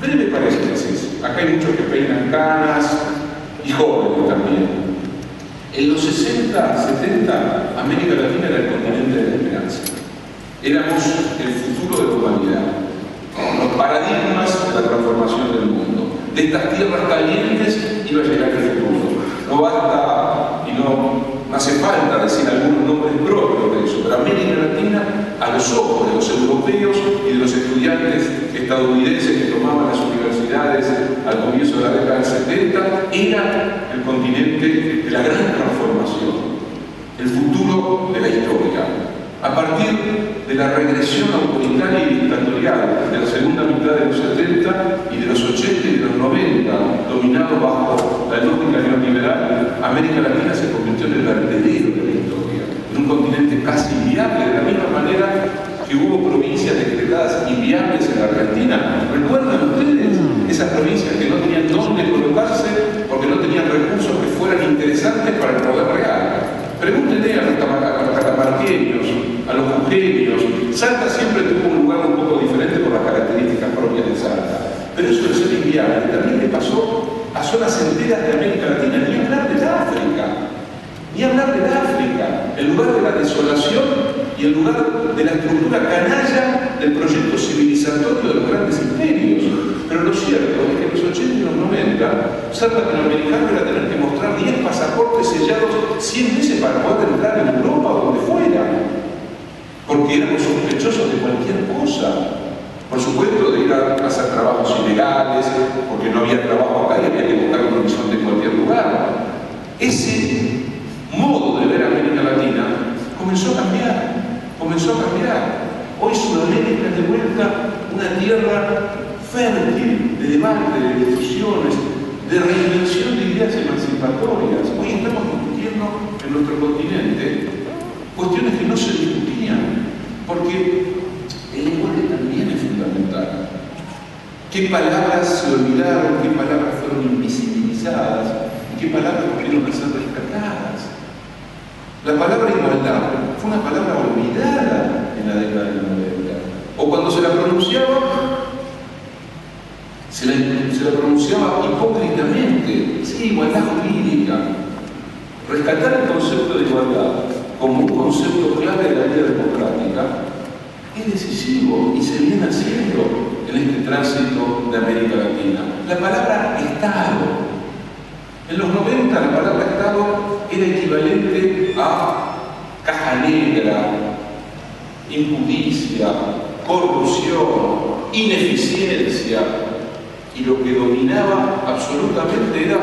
Breve paréntesis. Acá hay muchos que peinan canas y jóvenes también. En los 60, 70, América Latina era el continente de la esperanza. Éramos el futuro de la humanidad. Los paradigmas de la transformación del mundo. De estas tierras calientes iba a llegar el futuro. No basta y no hace falta decir algunos nombres propios de eso, pero América Latina, a los ojos de los europeos y de los estudiantes estadounidenses que tomaban las universidades al comienzo de la década del 70, era el continente de la gran transformación, el futuro de la historia. A partir de la regresión autoritaria y dictatorial de la segunda mitad de los 70 y de los 80 y de los 90, dominado bajo la lógica neoliberal, América Latina se convirtió en el vertedero de la historia, en un continente casi inviable, de la misma manera que hubo provincias decretadas inviables en la Argentina. ¿Recuerdan ustedes esas provincias que no tenían dónde colocarse porque no tenían recursos que fueran interesantes para el poder real? Pregúntenle a los catamarqueños, a los jujeños. Salta siempre tuvo un lugar un poco diferente por las características propias de Salta. Pero eso de ser inviable también le pasó a zonas enteras de América Latina, ni hablar de África. Ni hablar de África, el lugar de la desolación y el lugar de la estructura canalla del proyecto civilizatorio de los grandes imperios. Pero lo cierto es que en los 80 y los 90, ser latinoamericano era tener que mostrar 10 pasaportes sellados 100 veces para poder entrar en Europa o donde fuera, porque éramos sospechosos de cualquier cosa. Por supuesto, de ir a hacer trabajos ilegales, porque no había trabajo acá y había que buscar un horizonte en cualquier lugar. Ese modo de ver a América Latina comenzó a cambiar. Hoy Sudamérica es de vuelta una tierra fértil de debate, de discusiones, de reinvención de ideas emancipatorias. Hoy estamos discutiendo en nuestro continente cuestiones que no se discutían, porque el lenguaje también es fundamental. ¿Qué palabras se olvidaron? ¿Qué palabras fueron invisibilizadas? ¿Y qué palabras pudieron ser rescatadas? La palabra igualdad fue una palabra olvidada en la década del 90. O cuando se la pronunciaba, se la pronunciaba hipócritamente. Sí, igualdad jurídica. Rescatar el concepto de igualdad como un concepto clave de la vida democrática es decisivo y se viene haciendo en este tránsito de América Latina. La palabra Estado. En los 90 la palabra Estado era equivalente a caja negra, impudicia, corrupción, ineficiencia, y lo que dominaba absolutamente era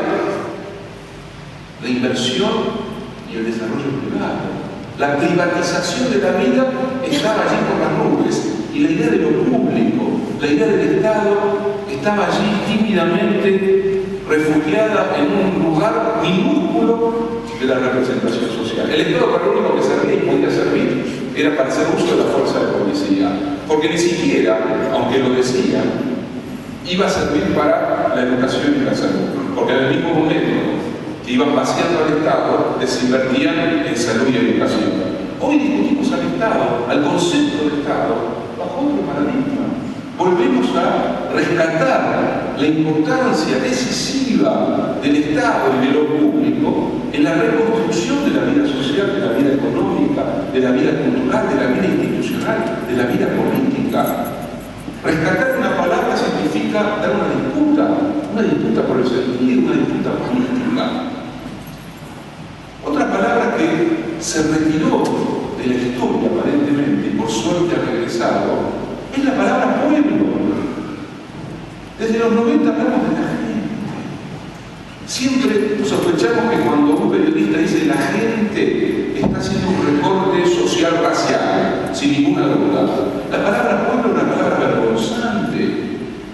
la inversión y el desarrollo privado. La privatización de la vida estaba allí por las nubes, y la idea de lo público, la idea del Estado, estaba allí tímidamente refugiada en un lugar minúsculo de la representación social. El Estado para lo único que servía y podía servir era para hacer uso de la fuerza de policía, porque ni siquiera, aunque lo decían, iba a servir para la educación y la salud, porque en el mismo momento que iban vaciando al Estado, desinvertían en salud y educación. Hoy discutimos al Estado, al concepto de Estado, bajo otro paradigma. Volvemos a rescatar la importancia decisiva del Estado y de lo público en la reconstrucción de la vida social, de la vida económica, de la vida cultural, de la vida institucional, de la vida política. Rescatar una palabra significa dar una disputa por el sentido, una disputa política. Otra palabra que se retiró de la historia aparentemente y por suerte ha regresado es la palabra pueblo. Desde los 90 hablamos de la gente. Siempre sospechamos que cuando un periodista dice la gente está haciendo un recorte social racial, sin ninguna duda. La palabra pueblo es una palabra vergonzante.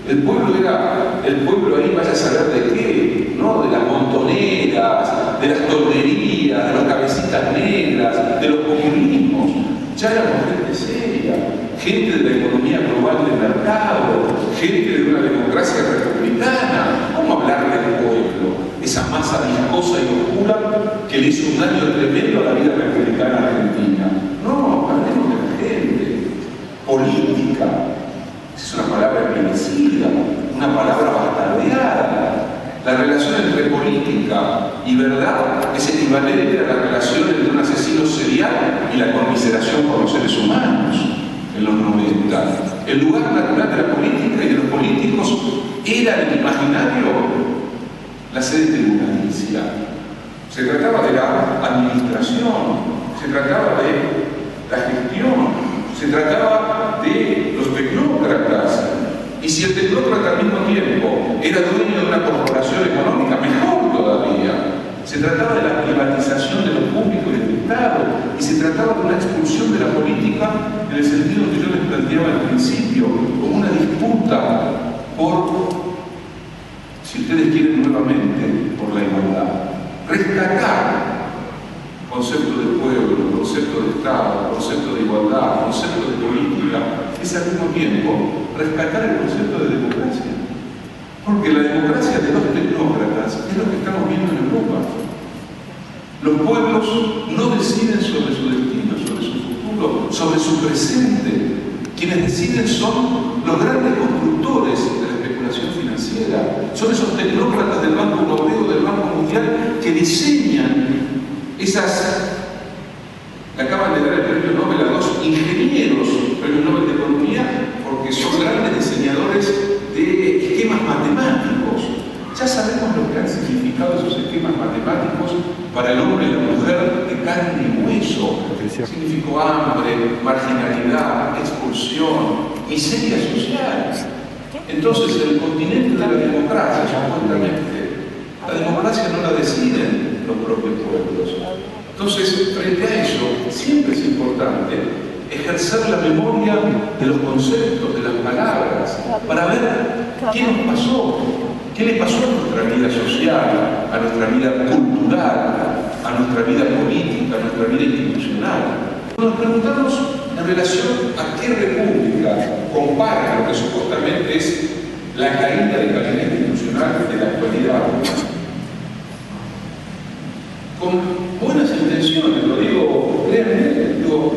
El pueblo era el pueblo ahí, vaya a saber de qué, ¿no? De las montoneras, de las tornerías, de las cabecitas negras, de los populismos. Ya éramos gente seria, gente de la economía global del mercado, gente de una democracia republicana. ¿Cómo hablar del pueblo? Esa masa viscosa y oscura que le hizo un daño tremendo a la vida republicana argentina. No, hablemos de la gente. Política. Es una palabra envenecida, una La relación entre política y verdad es equivalente a la relación entre un asesino serial y la conmiseración por los seres humanos en los 90. El lugar natural de la política y de los políticos era en el imaginario la sede tribunalicia. Se trataba de la administración, se trataba de la gestión, se trataba de los tecnócratas. Y si el tecnócrata al mismo tiempo era dueño de una corporación económica, mejor todavía. Se trataba de la privatización de lo público y del Estado, y se trataba de una expulsión de la política en el sentido que yo les planteaba al principio, como una disputa por, si ustedes quieren nuevamente, por la igualdad. Rescatar concepto de pueblo, concepto de Estado, concepto de igualdad, concepto de política, es al mismo tiempo rescatar el concepto de democracia. Porque la democracia de los tecnócratas es lo que estamos viendo en Europa. Los pueblos no deciden sobre su destino, sobre su futuro, sobre su presente. Quienes deciden son los grandes constructores de la especulación financiera. Son esos tecnócratas del Banco Europeo, del Banco Mundial, que diseñan esas. Le acaban de dar el premio Nobel a dos ingenieros, premio Nobel de Economía, porque son grandes diseñadores de esquemas matemáticos. Ya sabemos lo que han significado esos esquemas matemáticos para el hombre y la mujer de carne y hueso. Significó hambre, marginalidad, expulsión, miseria social. Entonces, el continente de la democracia, supuestamente, la democracia no la deciden los propios pueblos. Entonces, frente a eso, siempre es importante ejercer la memoria de los conceptos, de las palabras, para ver qué nos pasó, qué le pasó a nuestra vida social, a nuestra vida cultural, a nuestra vida política, a nuestra vida institucional. Nos preguntamos en relación a qué república compara lo que supuestamente es la caída de calidad institucional de la actualidad. Con buenas intenciones, lo digo realmente, digo,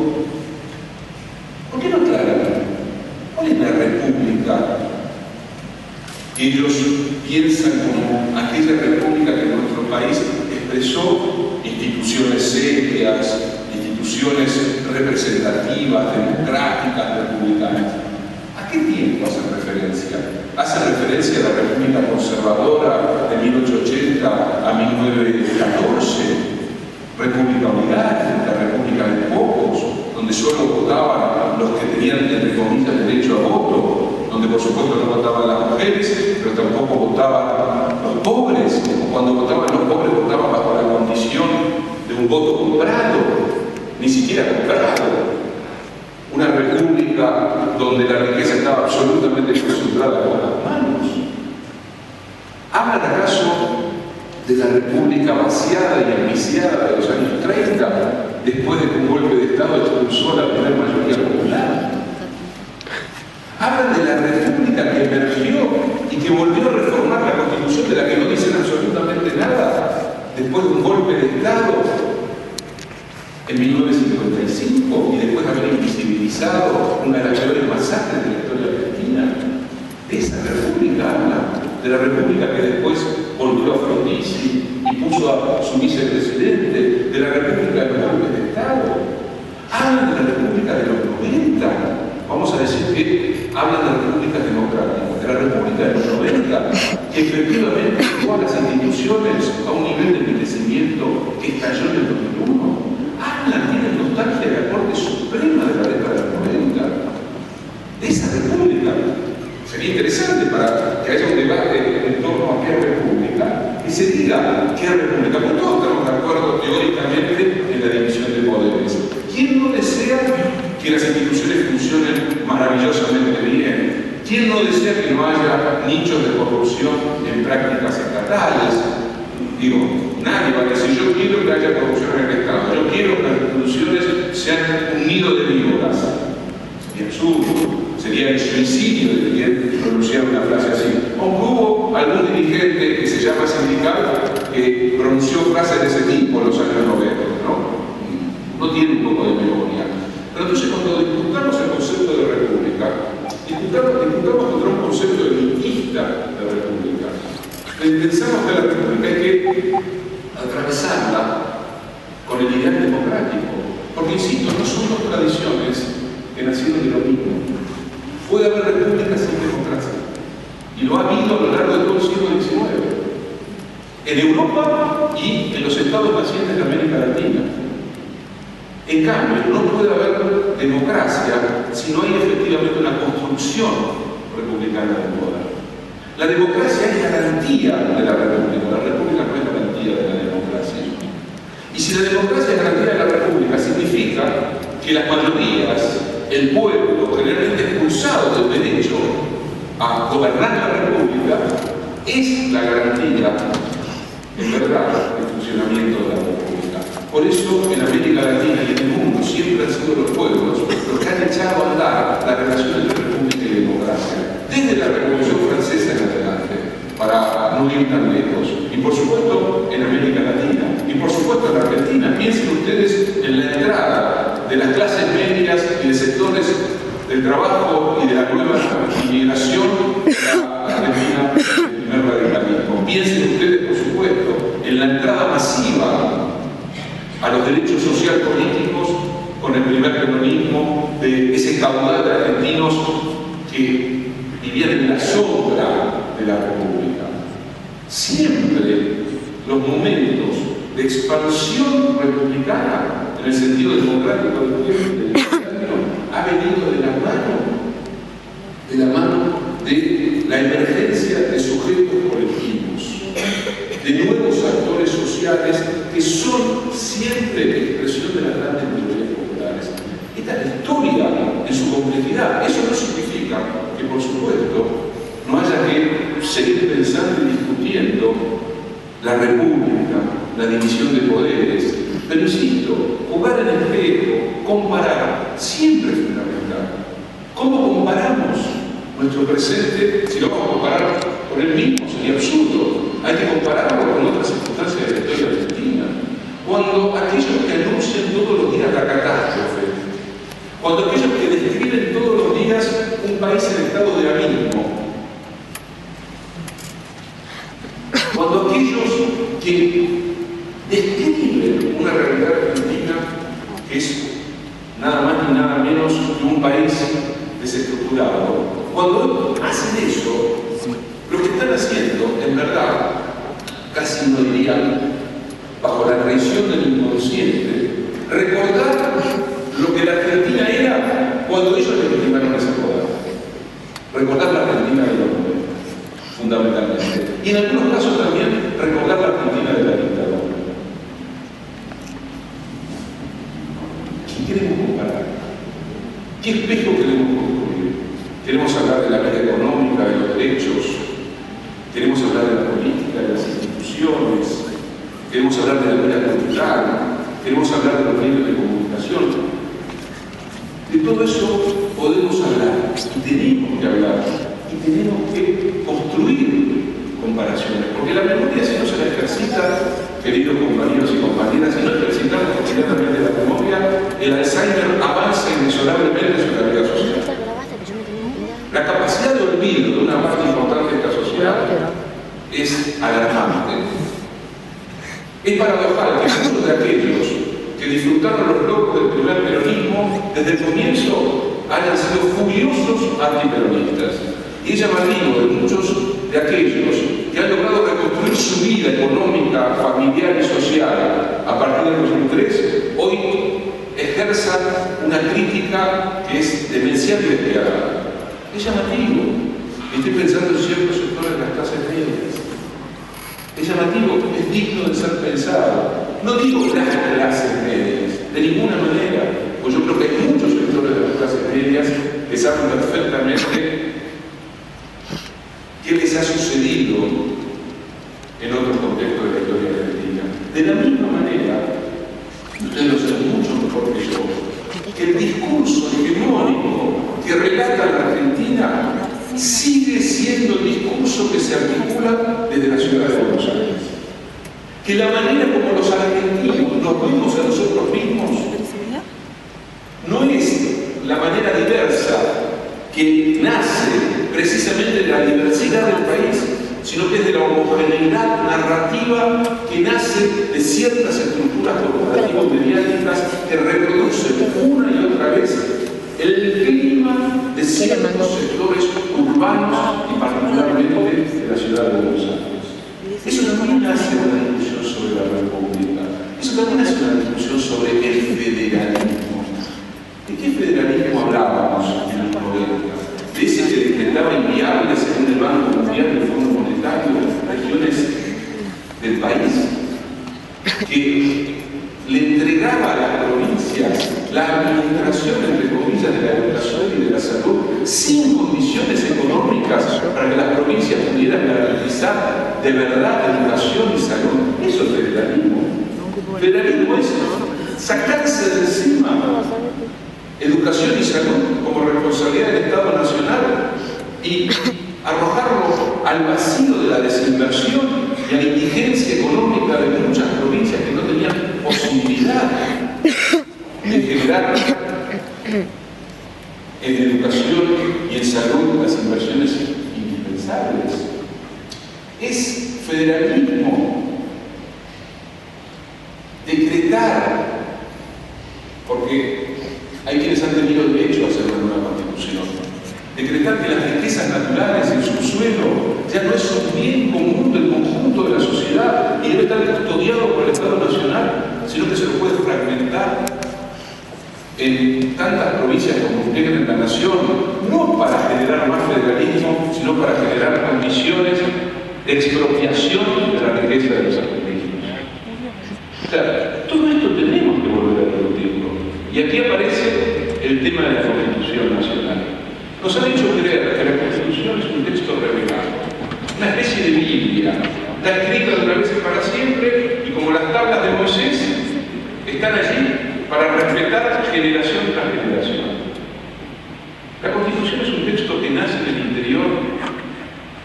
¿por qué no aclaran cuál es la república que ellos piensan como aquella república que en nuestro país expresó instituciones serias, instituciones representativas, democráticas, republicanas? ¿A qué tiempo hacen referencia? ¿Hacen referencia a la República Conservadora de 1880 a 1914? República Unitaria, la República de Pocos, donde solo votaban los que tenían, entre comillas, derecho a voto, donde por supuesto no votaban las mujeres, pero tampoco votaban los pobres, o cuando votaban los pobres votaban bajo la condición de un voto comprado, ni siquiera comprado. Una república donde la riqueza estaba absolutamente concentrada con las manos. ¿Hablan acaso de la república vaciada y ambiciada de los años 30, después de que un golpe de Estado expulsó a la primera mayoría popular? Hablan de la república que emergió y que volvió a reformar la Constitución, de la que no dicen absolutamente nada, después de un golpe de Estado en 1955 y después de haber invisibilizado una de las peores masacres de la historia argentina. De esa república habla, de la república que después volvió a Frondizi y puso a su vicepresidente, de la república de los golpes de Estado. Hablan de la república de los 90. Vamos a decir que hablan de repúblicas democráticas, de la república de los 90, que efectivamente llevó a las instituciones a un nivel de enriquecimiento que estalló en el 2001. Hablan, tienen nostalgia de la Corte Suprema de la década de los 90. De esa república. Sería interesante para que haya un debate en torno a qué república, que se diga qué república, porque todos estamos de acuerdo teóricamente en la división de poderes. ¿Quién no desea que las instituciones funcionen maravillosamente bien? ¿Quién no desea que no haya nichos de corrupción en prácticas estatales? Digo, nadie va a decir, yo quiero que haya corrupción en el Estado, yo quiero que las instituciones sean un nido de víboras. Sería absurdo, sería el suicidio de quien pronunciara una frase así. Aunque hubo algún dirigente que se llama sindical que pronunció frases de ese tipo en los años 90, ¿no? No tiene un poco de memoria. Pero entonces cuando discutamos el concepto de república, discutamos contra un concepto elitista de república. Pensamos que la República hay que atravesarla con el ideal democrático, porque insisto, no son dos tradiciones que nacieron de lo mismo. Puede haber repúblicas sin democracia, y lo ha habido a lo largo de todo el siglo XIX, en Europa y en los estados nacientes de América Latina. En cambio, no puede haber democracia si no hay efectivamente una construcción republicana del poder. La democracia es garantía de la república no es garantía de la democracia. Y si la democracia es garantía de la república, significa que las mayorías, el pueblo, generalmente expulsado del derecho a gobernar la república, es la garantía, en verdad, del funcionamiento de la república. Por eso, en América Latina y en el mundo siempre han sido los pueblos los que han echado a andar la relación entre república y democracia, desde la Revolución Francesa en adelante, para no ir tan lejos. Y por supuesto, en América Latina. Y por supuesto, en Argentina. Piensen ustedes en la entrada de las clases medias y de sectores del trabajo y de la nueva inmigración a la Argentina del primer radicalismo. Piensen ustedes, por supuesto, en la entrada masiva a los derechos sociales políticos con el primer peronismo de ese caudal de argentinos que vivían en la sombra de la República. Siempre los momentos de expansión republicana, en el sentido democrático del pueblo, ha venido de la mano de la emergencia de sujetos colectivos, de nuevos actores sociales que son siempre expresión de las grandes mayorías populares. Esta es la historia en su complejidad. Eso no significa que, por supuesto, no haya que seguir pensando y discutiendo la república, la división de poderes, pero insisto, jugar en el espejo, comparar, siempre es fundamental. ¿Cómo comparamos nuestro presente? Si lo vamos a comparar con el mismo, sería absurdo. Hay que compararlo con otras circunstancias de la historia argentina. Cuando aquellos que anuncian todos los días la catástrofe, cuando aquellos que describen todos los días un país en estado de abismo, cuando aquellos que describen una realidad argentina que es nada más ni nada menos que un país desestructurado, cuando hacen eso, lo que están haciendo, en verdad, casi no dirían, bajo la traición del inconsciente, recordar lo que la Argentina era cuando ellos legitimaron ese poder. Recordar la Argentina del hombre, fundamentalmente. Y en algunos casos también recordar la Argentina de la dictadura. ¿Qué queremos comparar? ¿Qué espejo queremos construir? Queremos hablar de la vida económica, de los derechos, queremos hablar de la política, de las instituciones, queremos hablar de la vida cultural, queremos hablar de los medios de comunicación. De todo eso podemos hablar, y tenemos que hablar, y tenemos que construir comparaciones, porque la memoria, si no se la ejercita, queridos compañeros y compañeras, si no ejercitamos cotidianamente la memoria, el Alzheimer avanza inexorablemente sobre la vida social. La capacidad de olvido de una parte importante de esta sociedad es alarmante. Es paradojal que muchos de aquellos que disfrutaron los logros del primer peronismo desde el comienzo hayan sido furiosos antiperonistas. Y es llamativo de muchos de aquellos que han logrado reconstruir su vida económica, familiar y social a partir del 2003, hoy ejerzan una crítica que es demencial y despiadada. Es llamativo. Estoy pensando en ciertos sectores de las clases medias. Es llamativo, es digno de ser pensado. No digo las clases medias, de ninguna manera, pues yo creo que hay muchos sectores de las clases medias que saben perfectamente qué les ha sucedido en otros contextos de la historia argentina. De la misma manera, ustedes lo saben mucho mejor que yo, que el discurso hegemónico que relata la Argentina sigue siendo el discurso que se articula desde la ciudad de Buenos Aires. Que la manera como los argentinos nos vemos a nosotros mismos no es la manera diversa que nace precisamente de la diversidad del país, sino que es de la homogeneidad narrativa que nace de ciertas estructuras corporativas-mediáticas que reproducen una y otra vez el clima de ciertos sectores urbanos y particularmente de la ciudad de Buenos Aires. Eso también hace una discusión sobre la República. Eso también hace una discusión sobre el federalismo. ¿De qué federalismo hablábamos en los 90? De ese que decretaba inviable, según el Banco Mundial y el Fondo Monetario, las regiones del país, que le entregaba a las provincias la administración, entre comillas, de la educación y de la salud sin condiciones económicas para que las provincias pudieran garantizar de verdad educación y salud. Eso es federalismo. Federalismo es sacarse de encima educación y salud como responsabilidad del Estado Nacional y arrojarlo al vacío de la desinversión y a la indigencia económica de muchas provincias que no tenían posibilidad de generar en educación y en salud las inversiones indispensables. Es federalismo decretar, porque hay quienes han tenido derecho a hacer una nueva constitución, decretar que las riquezas naturales, el subsuelo, ya no es un bien común del conjunto de la sociedad y debe estar custodiado por el Estado Nacional, sino que se lo puede fragmentar en tantas provincias como integran en la nación, no para generar más federalismo, sino para generar condiciones de expropiación de la riqueza de los argentinos. O sea, todo esto tenemos que volver a discutirlo. Y aquí aparece el tema de la Constitución Nacional. Nos han hecho creer que la Constitución es un texto revelado, una especie de Biblia, está escrita de una vez y para siempre, y como las tablas de Moisés, están allí para respetar generación tras generación. La Constitución es un texto que nace en el interior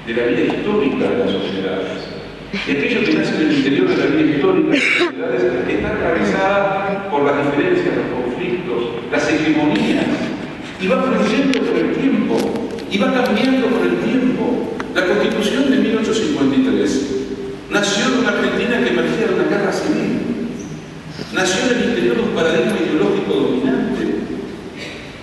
de la vida histórica de las sociedades. Y aquello que nace en el interior de la vida histórica de las sociedades está atravesada por las diferencias, los conflictos, las hegemonías, y va fluyendo por el tiempo, y va cambiando por el tiempo. La Constitución de 1853 nació de una Argentina que emergía de una guerra civil, nació en el interior de un paradigma ideológico dominante.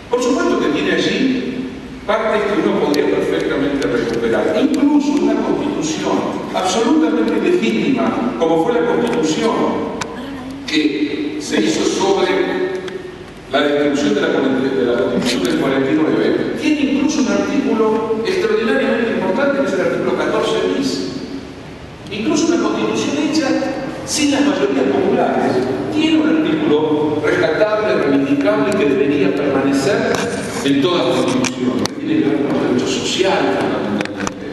Por supuesto que tiene allí partes que uno podría perfectamente recuperar, incluso una constitución absolutamente legítima, como fue la constitución que se hizo sobre la destrucción de la constitución del 49, tiene incluso un artículo extraordinariamente importante, que es el artículo 14 bis. Incluso una constitución hecha sin las mayorías populares tiene un artículo rescatable, reivindicable, que debería permanecer en toda constitución, que tiene que ver con los derechos sociales fundamentalmente.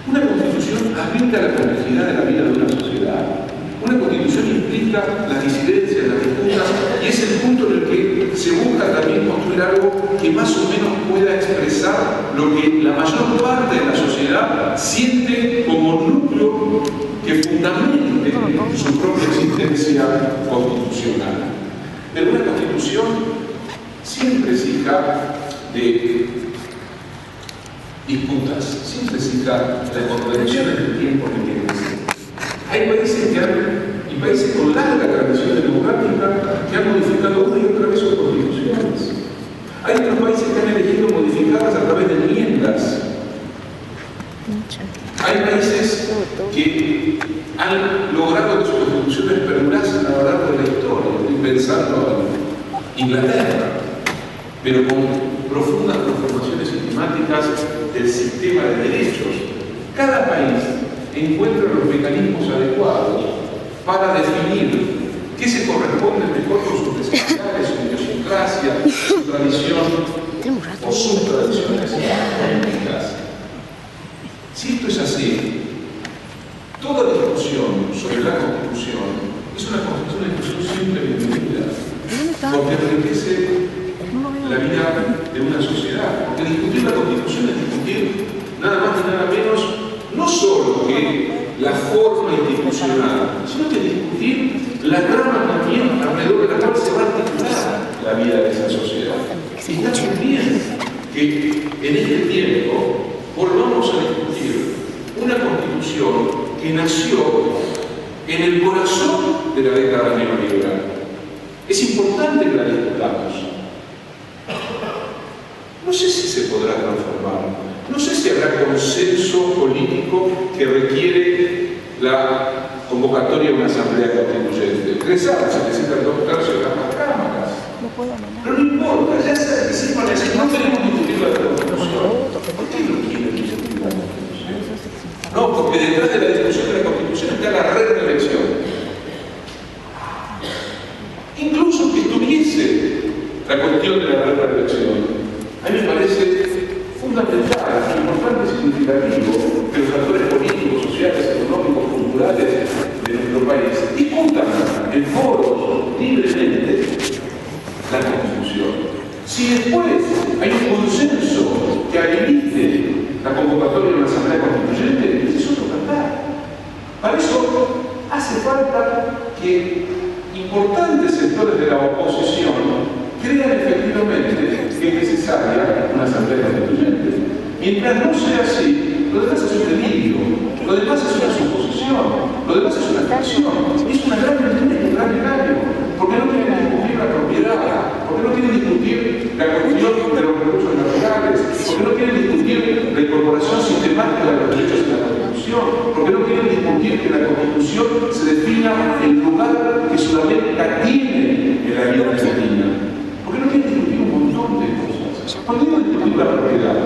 Una constitución habilita la complejidad de la vida de una sociedad. Una constitución implica las disidencias, las disputas, y es el punto en el que se busca también construir algo que más o menos pueda expresar lo que la mayor parte de la sociedad siente como núcleo que fundamente su propia existencia constitucional. Pero una constitución siempre es hija de disputas, siempre es hija de contradicciones del tiempo que tiene que ser. Hay países que y países con larga tradición democrática que han modificado una y otra vez sus constituciones. Hay otros países que han elegido modificarlas a través de enmiendas. Hay países que han logrado que sus constituciones perdurasen a lo largo de la historia. Estoy pensando en Inglaterra, pero con profundas transformaciones sistemáticas del sistema de derechos. Cada país encuentra los mecanismos adecuados para definir qué se corresponde mejor con sus necesidades, su idiosincrasia, su tradición o sus tradiciones políticas. Si esto es así, toda discusión sobre la Constitución es una discusión siempre bienvenida, porque enriquece la vida de una sociedad. Porque discutir la Constitución es discutir nada más ni nada menos, no solo que la forma institucional, sino que discutir la trama también alrededor de la cual se va a articular la vida de esa sociedad. Y está muy bien que en este tiempo volvamos a discutir una Constitución constitución que nació en el corazón de la década neoliberal. Es importante que la discutamos. No sé si se podrá transformar, no sé si habrá consenso político que requiere la convocatoria de una asamblea constituyente. 3 años, se necesitan 2 tercios de las cámaras. Pero no importa, ya se anticipa, no queremos discutir la constitución. ¿Por qué no quieren discutir la constitución? No, porque detrás de la discusión de la constitución está la reelección. Incluso que estuviese la cuestión de la reelección, a mí me parece fundamental, importante y significativo que los actores políticos, sociales, económicos, culturales de nuestro país discutan en foros libremente la Constitución. Si después hay un consenso que habilite la convocatoria de una asamblea constituyente, es otro cantar. Para eso hace falta que importantes sectores de la oposición crean efectivamente que es necesaria una asamblea constituyente. Mientras no sea así, lo demás es un delirio, lo demás es una suposición, lo demás es una ficción, es una gran mentira y un gran engaño, porque no quieren discutir la propiedad, porque no quieren discutir la cuestión de los recursos naturales, porque no quieren discutir la incorporación sistemática de los derechos en la Constitución, porque no quieren discutir que la Constitución se defina el lugar que Sudamérica tiene en la vida argentina. Porque no quieren discutir un montón de cosas. Cuando digo discutir la propiedad,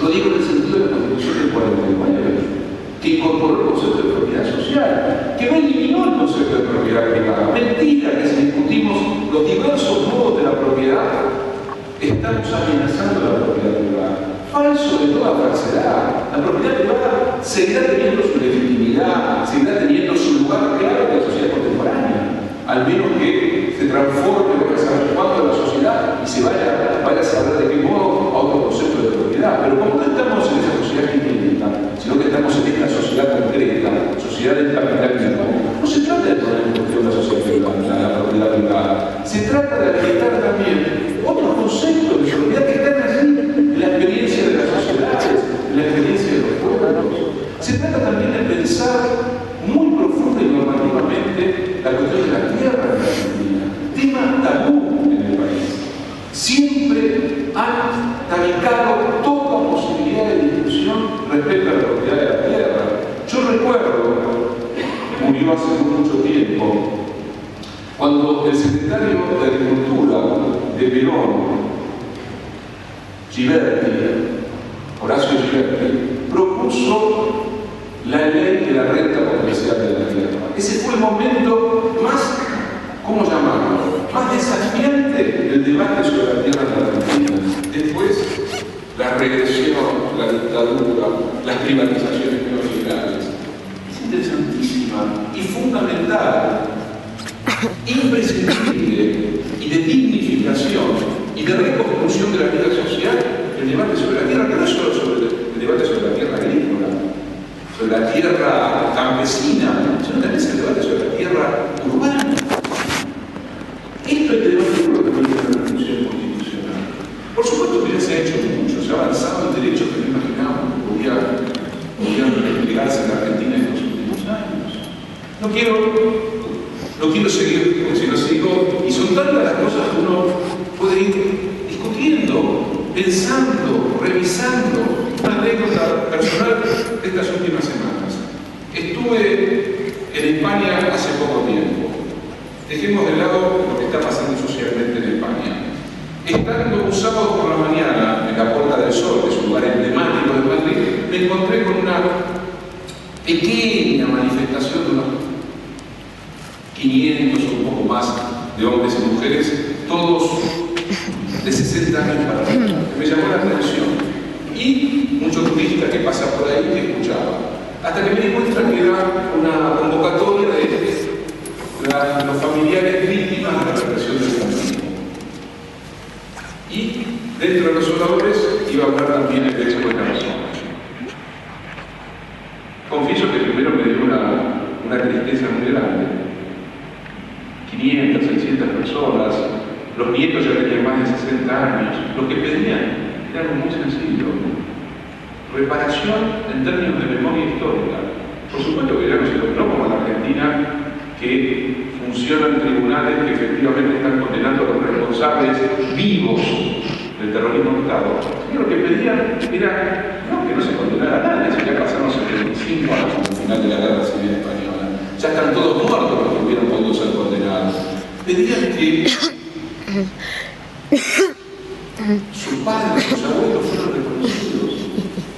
lo digo en el sentido de la Constitución del 49, que incorporó el concepto de propiedad social, que no eliminó el concepto de propiedad privada. Mentira que si discutimos los diversos modos de la propiedad, estamos amenazando la propiedad privada. Falso de toda falsedad. La propiedad privada seguirá teniendo su legitimidad, seguirá teniendo su lugar claro en la sociedad contemporánea, al menos que se transforme, vaya a saber cuándo la sociedad y se vaya a saber de qué modo a otro concepto de propiedad. Pero como no estamos en esa sociedad infinita, sino que estamos en esta sociedad concreta, sociedad del capitalismo, no se trata de poner en cuestión la sociedad privada, la propiedad privada. Se trata de habilitar también otros conceptos de propiedad que están allí en la experiencia de las sociedades, en la experiencia de los pueblos. Se trata también de pensar muy profunda y normativamente la cuestión de la tierra en la Argentina, tema tabú en el país. Siempre han tabicado toda posibilidad de discusión respecto a la propiedad de la tierra. Yo recuerdo, murió hace mucho tiempo, cuando el secretario de Agricultura de Perón, Horacio Giberti, propuso la ley de la renta comercial de la tierra. Ese fue el momento más, ¿cómo llamarlo?, más desafiante del debate sobre la tierra en la Argentina. Después, la regresión, la dictadura, las privatizaciones neoliberales. Es interesantísima y fundamental, imprescindible y de dignificación y de reconstrucción de la vida social el debate sobre la tierra, que no es solo sobre el debate sobre la tierra agrícola, sobre la tierra campesina, sino también es el debate sobre la tierra urbana. Esto hay que debatirlo también en la discusión constitucional. Por supuesto que ya se ha hecho mucho, se ha avanzado en derechos que no imaginábamos que podían desplegarse en la Argentina en los últimos años. No quiero seguir, porque si no sigo, y son tantas las cosas que uno puede ir discutiendo, pensando, revisando. Una anécdota personal de estas últimas semanas. Estuve en España hace poco tiempo. Dejemos de lado lo que está pasando socialmente en España. Estando un sábado por la mañana en la Puerta del Sol, que es un lugar emblemático de Madrid, me encontré con una pequeña manifestación de unos 500 o un poco más de hombres y mujeres, todos de 60 años para arriba. Me llamó la atención. Y muchos turistas que pasan por ahí que escuchaban. Hasta que me di cuenta que era una convocatoria de los familiares víctimas de la represión del franquismo. Y dentro de los oradores iba a hablar también el ex Buena Razón. Confieso que primero me dio una tristeza muy grande. 500, 600 personas, los nietos ya tenían más de 60 años, lo que pedían era algo muy sencillo: reparación en términos de memoria histórica. Por supuesto que ya no como en Argentina, que funcionan tribunales que efectivamente están condenando a los responsables vivos del terrorismo de Estado. Sino lo que pedían era no que no se condenara a nadie, ya pasaron 75 años al final de la Guerra Civil Española. Ya están todos muertos los que hubieran podido ser condenados. Pedían que sus padres, sus abuelos fueron reconocidos.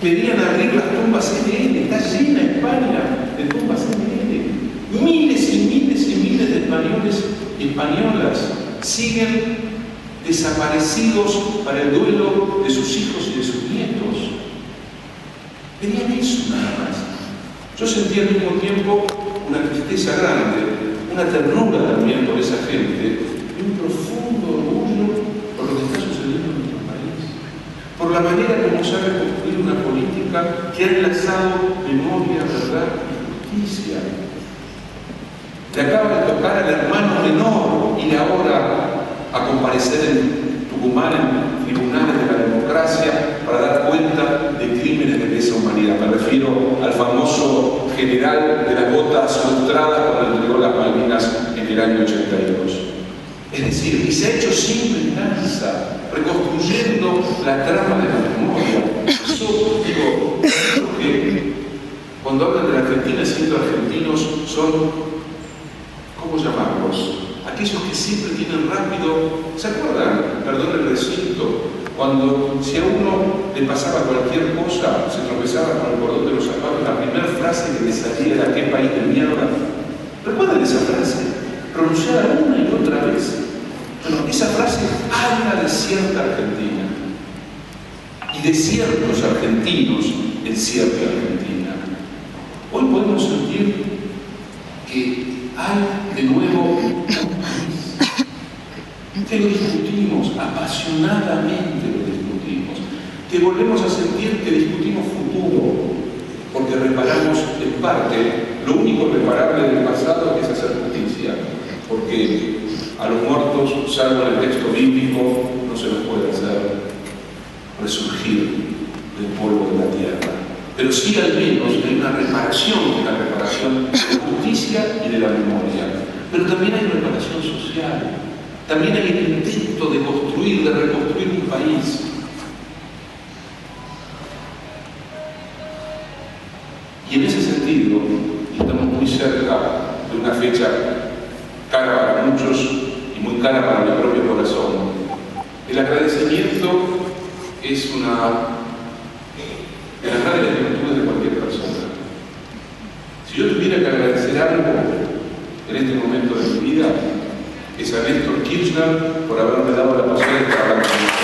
Pedían abrir las tumbas NN. Está llena España de tumbas NN. Miles y miles y miles de españoles y españolas siguen desaparecidos para el duelo de sus hijos y de sus nietos. Pedían eso nada más. Yo sentía al mismo tiempo una tristeza grande, una ternura también por esa gente y un profundo orgullo por lo que está sucediendo en nuestro país, por la manera como se ha reconstruido una política que ha enlazado memoria, verdad y justicia. Le acaba de tocar al hermano menor ir ahora a comparecer en Tucumán en tribunales de la democracia para dar cuenta de crímenes de lesa humanidad. Me refiero al famoso general de las botas lustradas cuando entregó las Malvinas en el año 82. Es decir, y se ha hecho sin venganza, reconstruyendo la trama de la memoria. Eso, digo, que cuando hablan de la Argentina siendo argentinos son, ¿cómo llamarlos? Aquellos que siempre tienen rápido, ¿se acuerdan? Perdón el recinto, cuando si a uno le pasaba cualquier cosa, se tropezaba con el cordón de los zapatos, la primera frase que le salía era ¿qué país de mierda? ¿Recuerdan esa frase? Pronunciada una y otra vez. Bueno, esa frase habla de cierta Argentina y de ciertos argentinos en cierta Argentina. Hoy podemos sentir que hay de nuevo que lo discutimos, apasionadamente lo discutimos, que volvemos a sentir que discutimos futuro, porque reparamos en parte lo único reparable del pasado que es hacer justicia, porque a los muertos, salvo en el texto bíblico, no se los puede hacer resurgir del polvo de la tierra. Pero sí al menos hay una reparación, que es la reparación de la justicia y de la memoria. Pero también hay reparación social. También hay el intento de construir, de reconstruir un país. Y en ese sentido, y estamos muy cerca de una fecha cara para muchos y muy cara para mi propio corazón, el agradecimiento es una de las grandes virtudes de cualquier persona. Si yo tuviera que agradecer algo en este momento de mi vida, es a Néstor Kirchner por haberme dado la posibilidad de hablar conmigo.